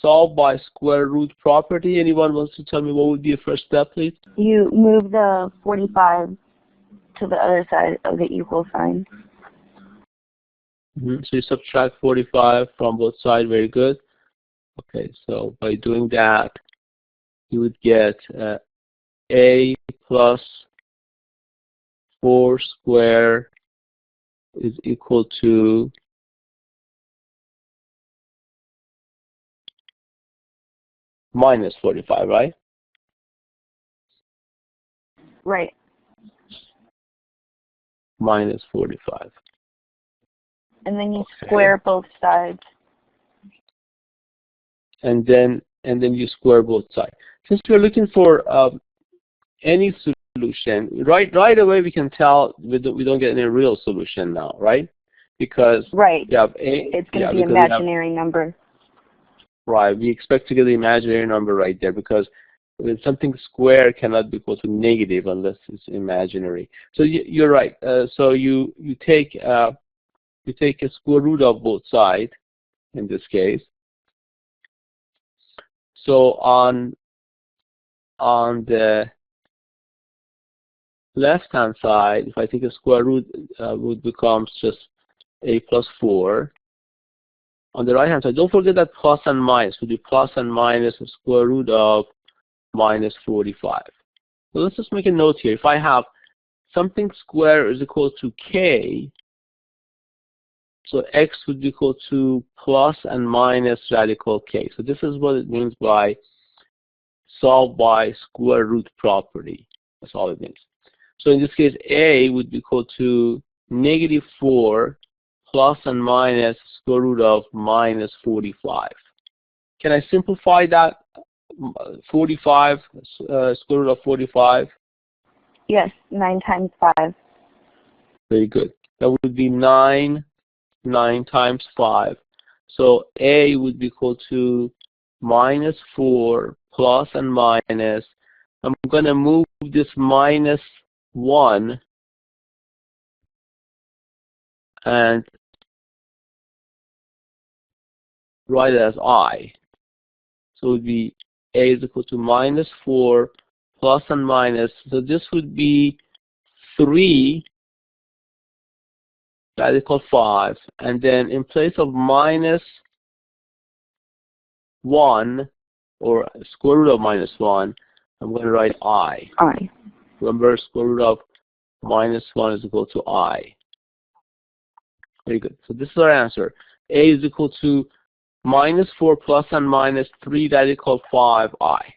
solve by square root property. Anyone wants to tell me what would be the first step, please? You move the 45 to the other side of the equal sign. So you subtract 45 from both sides. Very good. Okay, so by doing that, you would get a plus 4 squared is equal to minus 45, right? Right. Minus 45. And then you square both sides. And then you square both sides. Since we're looking for any solution, right away we can tell we don't get any real solution now, right? Because right. You have it's going to be an imaginary number. Right. We expect to get the imaginary number right there because something square cannot be equal to negative unless it's imaginary. So you're right. So you take a square root of both sides in this case. So on the left-hand side, if I take a square root, root becomes just a plus 4. On the right-hand side, don't forget that plus and minus would be plus and minus the square root of minus 45. So let's just make a note here. If I have something square is equal to k, so x would be equal to plus and minus radical k. So this is what it means by solve by square root property. That's all it means. So in this case, a would be equal to negative 4 plus and minus square root of minus 45. Can I simplify that? 45, square root of 45? Yes, 9 times 5. Very good. That would be 9 times 5. So a would be equal to minus 4 plus and minus. I'm going to move this minus 1 and write it as I. So it would be a is equal to minus 4 plus and minus. So this would be 3 radical 5. And then in place of minus 1 or square root of minus 1, I'm going to write I. Remember, square root of minus 1 is equal to I. Very good. So this is our answer. A is equal to minus 4 plus and minus 3 radical 5 I.